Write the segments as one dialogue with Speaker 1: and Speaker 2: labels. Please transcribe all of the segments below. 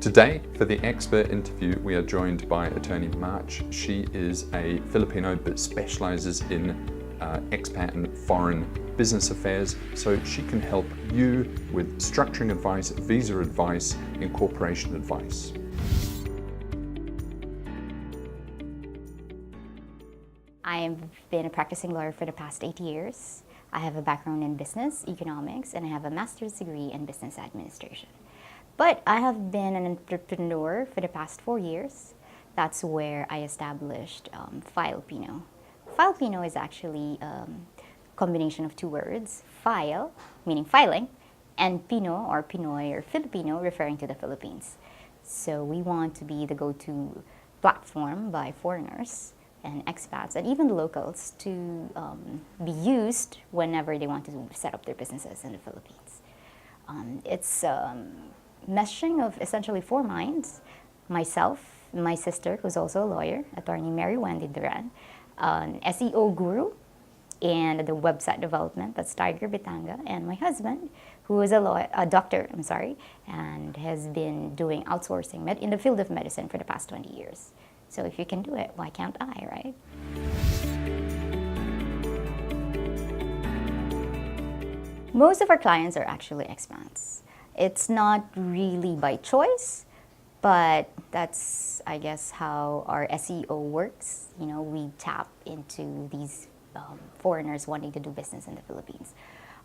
Speaker 1: Today, for the expert interview, we are joined by Attorney March. She is a Filipino but specializes in expat and foreign business affairs, so she can help you with structuring advice, visa advice, incorporation advice.
Speaker 2: I've been a practicing lawyer for the past 8 years. I have a background in business, economics, and I have a master's degree in business administration. But I have been an entrepreneur for the past 4 years. That's where I established FilePino. FilePino is actually a combination of two words, file, meaning filing, and Pino or Pinoy or Filipino, referring to the Philippines. So we want to be the go-to platform by foreigners and expats and even locals to be used whenever they want to set up their businesses in the Philippines. It's meshing of essentially four minds: myself, my sister, who's also a lawyer, Attorney Mary Wendy Duran, an SEO guru, and the website development, that's Tiger Bitanga, and my husband, who is a doctor, and has been doing outsourcing in the field of medicine for the past 20 years. So if you can do it, why can't I, right? Most of our clients are actually expats. It's not really by choice, but that's, I guess, how our SEO works. You know, we tap into these foreigners wanting to do business in the Philippines.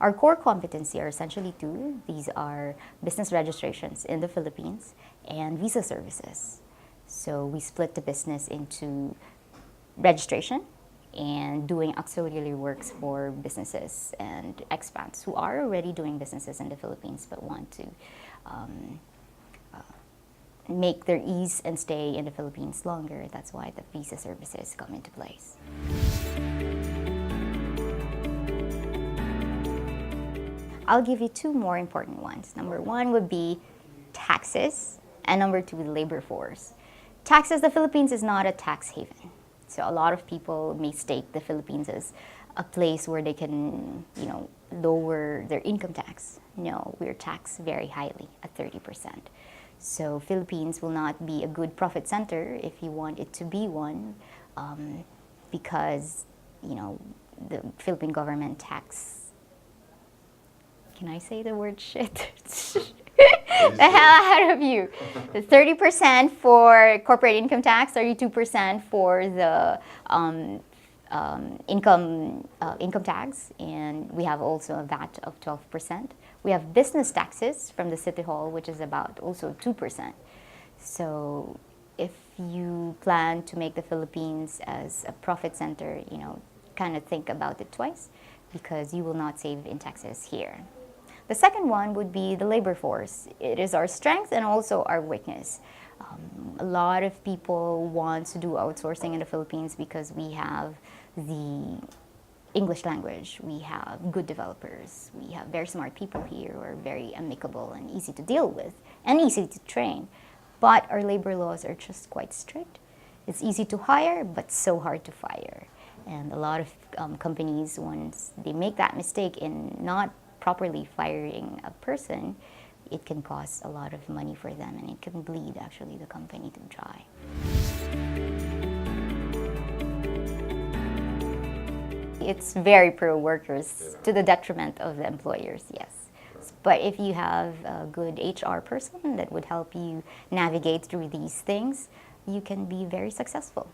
Speaker 2: Our core competency are essentially two. These are business registrations in the Philippines and visa services. So we split the business into registration and doing auxiliary works for businesses and expats who are already doing businesses in the Philippines but want to make their ease and stay in the Philippines longer. That's why the visa services come into place. I'll give you two more important ones. Number one would be taxes, and number two, labor force. Taxes, the Philippines is not a tax haven. So a lot of people mistake the Philippines as a place where they can, lower their income tax. No, we're taxed very highly at 30%. So Philippines will not be a good profit center if you want it to be one, because, the Philippine government tax, can I say the word shit? The hell out of you. 30% for corporate income tax, 32% for the income tax, and we have also a VAT of 12%. We have business taxes from the City Hall, which is about also 2%. So if you plan to make the Philippines as a profit center, kind of think about it twice, because you will not save in taxes here. The second one would be the labor force. It is our strength and also our weakness. A lot of people want to do outsourcing in the Philippines because we have the English language, we have good developers, we have very smart people here who are very amicable and easy to deal with and easy to train. But our labor laws are just quite strict. It's easy to hire, but so hard to fire. And a lot of companies, once they make that mistake in not properly firing a person, it can cost a lot of money for them, and it can bleed actually the company to dry. It's very pro-workers to the detriment of the employers, yes. But if you have a good HR person that would help you navigate through these things, you can be very successful.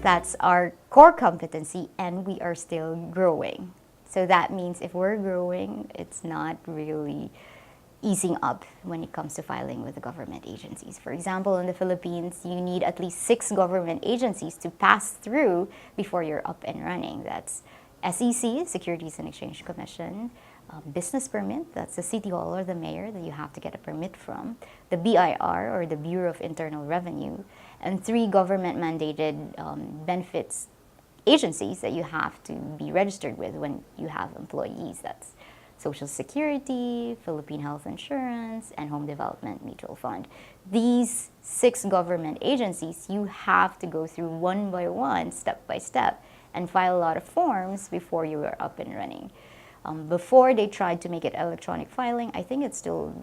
Speaker 2: That's our core competency, and we are still growing. So that means if we're growing, it's not really easing up when it comes to filing with the government agencies. For example, in the Philippines, you need at least 6 government agencies to pass through before you're up and running. That's SEC, Securities and Exchange Commission, business permit, that's the City Hall or the mayor that you have to get a permit from, the BIR or the Bureau of Internal Revenue, and 3 government-mandated benefits agencies that you have to be registered with when you have employees. That's Social Security, Philippine Health Insurance, and Home Development Mutual Fund. These 6 government agencies, you have to go through one by one, step by step, and file a lot of forms before you are up and running. Before they tried to make it electronic filing, I think it's still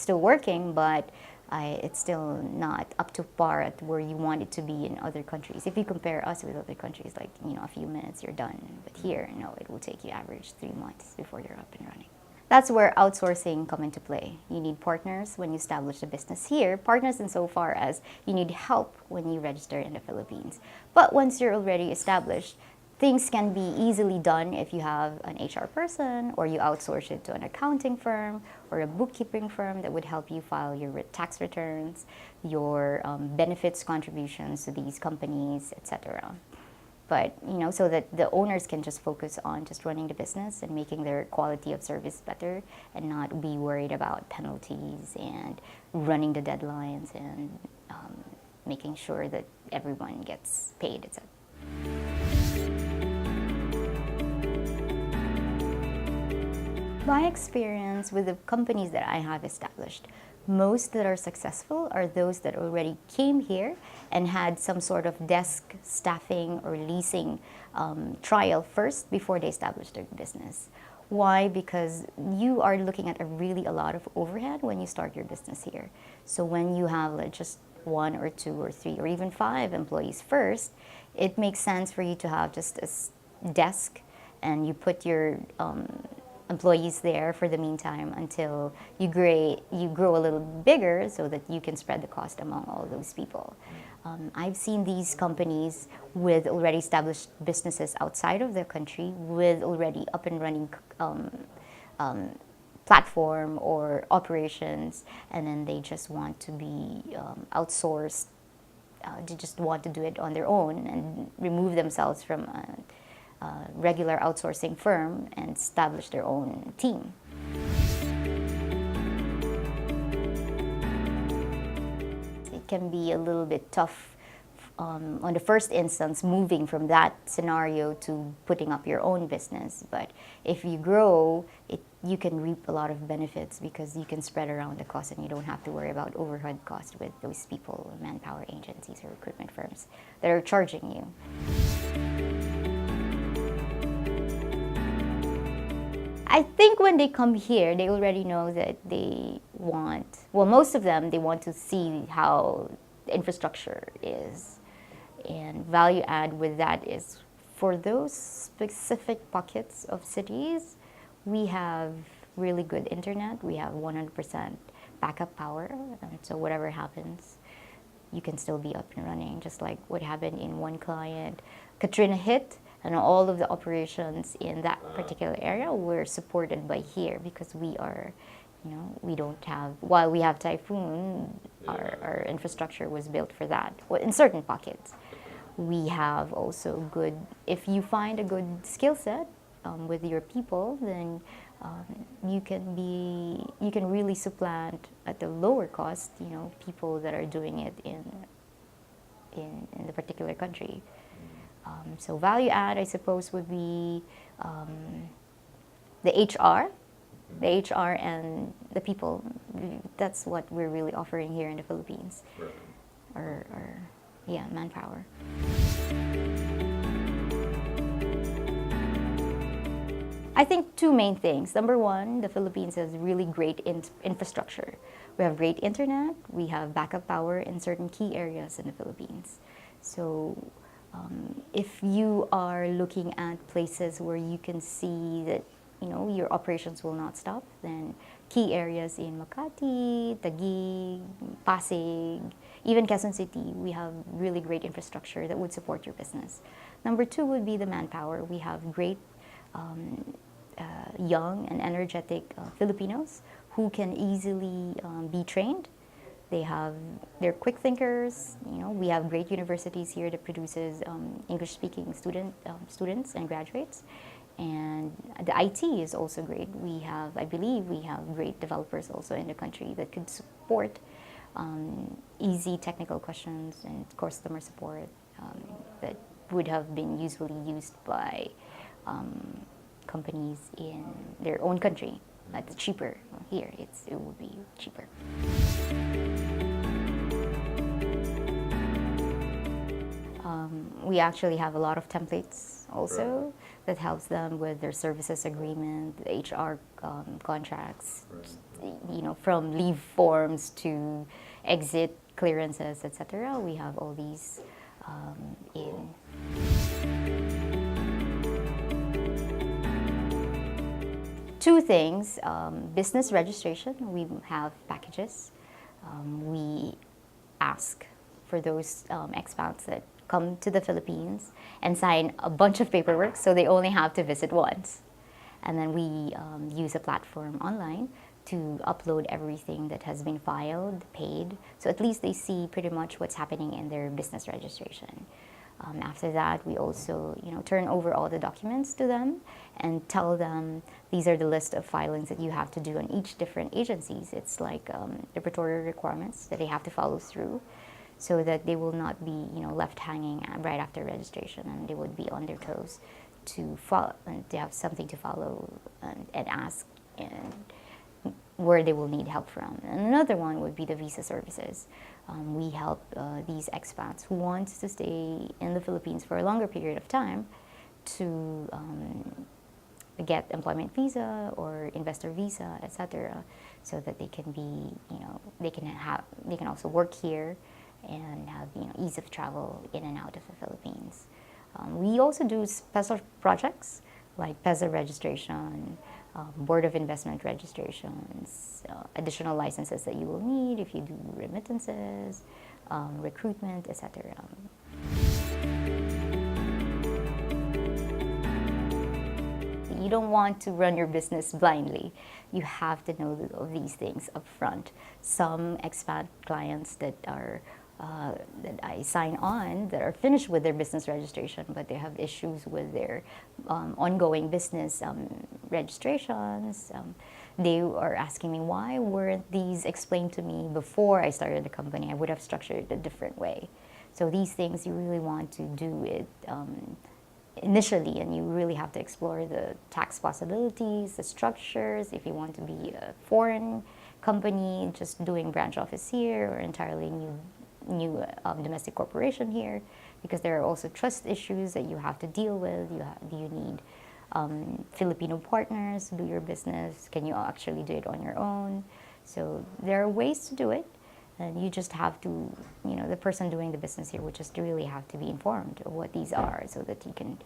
Speaker 2: working, but it's still not up to par at where you want it to be in other countries. If you compare us with other countries, like, a few minutes, you're done. But here, no, it will take you average 3 months before you're up and running. That's where outsourcing come into play. You need partners when you establish a business here, partners insofar as you need help when you register in the Philippines. But once you're already established, things can be easily done if you have an HR person, or you outsource it to an accounting firm or a bookkeeping firm that would help you file your tax returns, your benefits contributions to these companies, etc. But, so that the owners can just focus on just running the business and making their quality of service better, and not be worried about penalties and running the deadlines and making sure that everyone gets paid, etc. My experience with the companies that I have established, most that are successful are those that already came here and had some sort of desk staffing or leasing trial first before they established their business. Why? Because you are looking at a lot of overhead when you start your business here. So when you have just 1 or 2 or 3 or even 5 employees first, it makes sense for you to have just a desk, and you put your employees there for the meantime until you grow a little bigger, so that you can spread the cost among all those people. I've seen these companies with already established businesses outside of their country, with already up and running platform or operations, and then they just want to be outsourced. They just want to do it on their own and remove themselves from a regular outsourcing firm and establish their own team. It can be a little bit tough on the first instance, moving from that scenario to putting up your own business. But if you grow, you can reap a lot of benefits, because you can spread around the cost and you don't have to worry about overhead costs with those people, manpower agencies or recruitment firms that are charging you. I think when they come here, they already know that most of them, they want to see how the infrastructure is. And value add with that is, for those specific pockets of cities, we have really good internet. We have 100% backup power. And so whatever happens, you can still be up and running. Just like what happened in one client, Katrina hit, and all of the operations in that particular area were supported by here, because we are, we don't have, while we have typhoon, our infrastructure was built for that. Well, in certain pockets, we have also good, if you find a good skill set with your people, then you can really supplant at a lower cost, people that are doing it in the particular country. So value add, I suppose, would be the HR and the people. That's what we're really offering here in the Philippines. Right. Or manpower. I think 2 main things. Number 1, the Philippines has really great infrastructure. We have great internet. We have backup power in certain key areas in the Philippines. So if you are looking at places where you can see that your operations will not stop, then key areas in Makati, Taguig, Pasig, even Quezon City, we have really great infrastructure that would support your business. Number 2 would be the manpower. We have great young and energetic Filipinos who can easily be trained. They're quick thinkers. We have great universities here that produces English-speaking students and graduates, and the IT is also great. I believe we have great developers also in the country that could support easy technical questions and customer support that would have been usually used by companies in their own country. It's cheaper. Here, it would be cheaper. We actually have a lot of templates also that helps them with their services agreement, HR contracts, from leave forms to exit clearances, etc. We have all these in. Two things, business registration, we have packages. We ask for those expats that come to the Philippines and sign a bunch of paperwork, so they only have to visit once. And then we use a platform online to upload everything that has been filed, paid, so at least they see pretty much what's happening in their business registration. After that, we also turn over all the documents to them and tell them these are the list of filings that you have to do on each different agencies. It's like repertory requirements that they have to follow through, so that they will not be left hanging right after registration, and they would be on their toes to follow, and to have something to follow and ask and where they will need help from. And another one would be the visa services. We help these expats who want to stay in the Philippines for a longer period of time to get employment visa or investor visa, etc., so that they can be, they can also work here and have ease of travel in and out of the Philippines. We also do special projects like PEZA registration, Board of Investment registrations, additional licenses that you will need if you do remittances, recruitment, etc. You don't want to run your business blindly. You have to know of these things up front. Some expat clients that I sign on that are finished with their business registration, but they have issues with their ongoing business registrations. They are asking me, why weren't these explained to me before I started the company? I would have structured it a different way. So these things you really want to do it initially, and you really have to explore the tax possibilities, the structures, if you want to be a foreign company just doing branch office here, or entirely new domestic corporation here, because there are also trust issues that you have to deal with. Do you need Filipino partners to do your business? Can you actually do it on your own? So there are ways to do it, and you just have to, the person doing the business here would just really have to be informed of what these are, so that you can,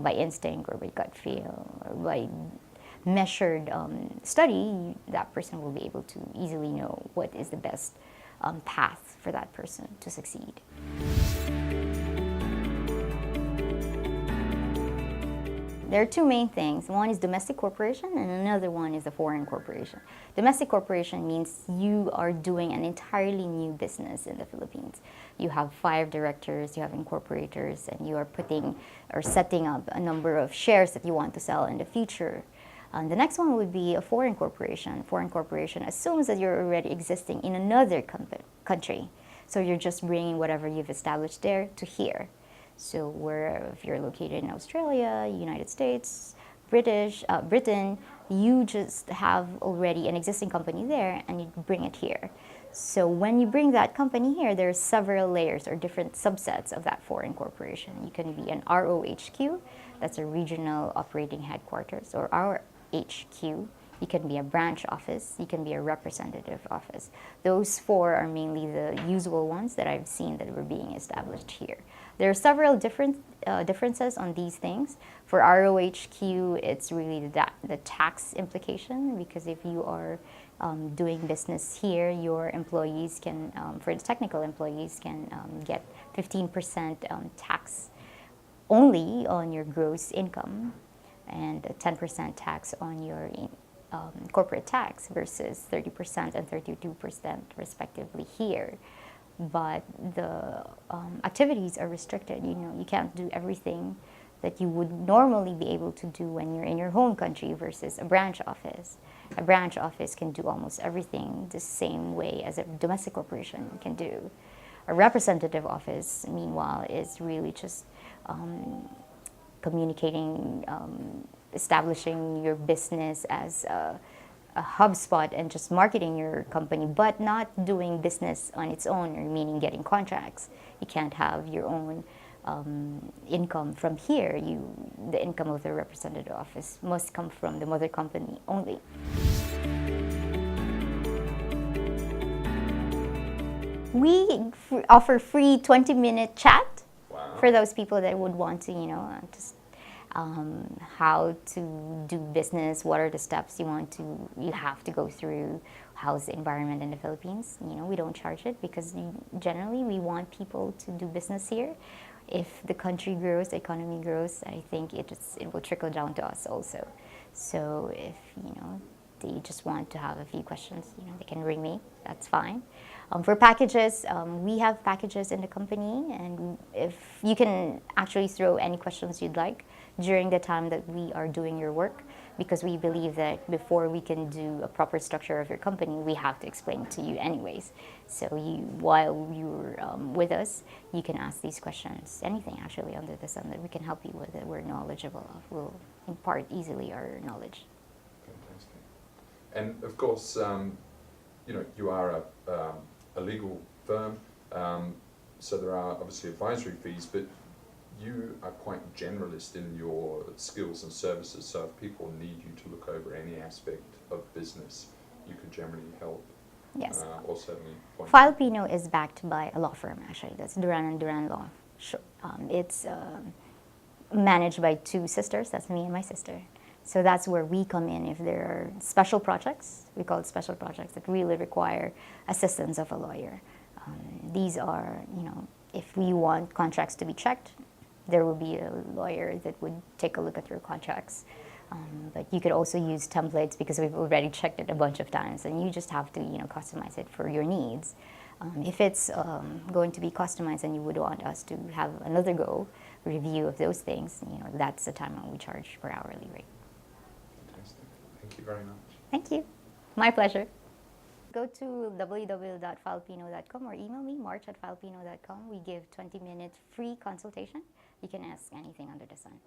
Speaker 2: by instinct or by gut feel or by measured study, that person will be able to easily know what is the best path for that person to succeed. There are two main things. One is domestic corporation, and another one is a foreign corporation. Domestic corporation means you are doing an entirely new business in the Philippines. You have 5 directors, you have incorporators, and you are putting or setting up a number of shares that you want to sell in the future. The next one would be a foreign corporation. Foreign corporation assumes that you're already existing in another country. So you're just bringing whatever you've established there to here. So if you're located in Australia, United States, Britain, you just have already an existing company there and you bring it here. So when you bring that company here, there are several layers or different subsets of that foreign corporation. You can be an ROHQ, that's a regional operating headquarters, or RHQ. You can be a branch office, you can be a representative office. Those 4 are mainly the usual ones that I've seen that were being established here. There are several differences on these things. For ROHQ, it's really the tax implication, because if you are doing business here, your employees can, for the technical employees, can get 15% tax only on your gross income, and 10% tax on your corporate tax, versus 30% and 32% respectively here. But the activities are restricted. You can't do everything that you would normally be able to do when you're in your home country versus a branch office. A branch office can do almost everything the same way as a domestic corporation can do. A representative office, meanwhile, is really just communicating, establishing your business as a HubSpot and just marketing your company, but not doing business on its own, or meaning getting contracts. You can't have your own income from here, the income of the representative office must come from the mother company only. We offer free 20-minute chat for those people that would want to, just how to do business, what are the steps you have to go through, how's the environment in the Philippines. We don't charge it because generally we want people to do business here. If the country grows, the economy grows, I think it will trickle down to us also. So if, they just want to have a few questions, they can ring me, that's fine. For packages, we have packages in the company, and if you can actually throw any questions you'd like during the time that we are doing your work, because we believe that before we can do a proper structure of your company, we have to explain it to you anyways. So while you're with us, you can ask these questions, anything actually under the sun that we can help you with, that we're knowledgeable of. We'll impart easily our knowledge.
Speaker 1: Fantastic. And of course, you are a legal firm, so there are obviously advisory fees, but you are quite generalist in your skills and services, so if people need you to look over any aspect of business, you could generally help.
Speaker 2: Yes.
Speaker 1: Or certainly point.
Speaker 2: FilePino is backed by a law firm, actually. That's Duran Law. It's managed by two sisters, that's me and my sister. So that's where we come in if there are special projects, we call it special projects, that really require assistance of a lawyer. These are, if we want contracts to be checked, there will be a lawyer that would take a look at your contracts. But you could also use templates because we've already checked it a bunch of times, and you just have to, customize it for your needs. If it's going to be customized and you would want us to have another review of those things, that's the time when we charge per hourly rate.
Speaker 1: Fantastic. Thank you very much.
Speaker 2: Thank you. My pleasure. Go to www.filepino.com or email me, march@filepino.com. We give 20-minute free consultation. You can ask anything under the sun.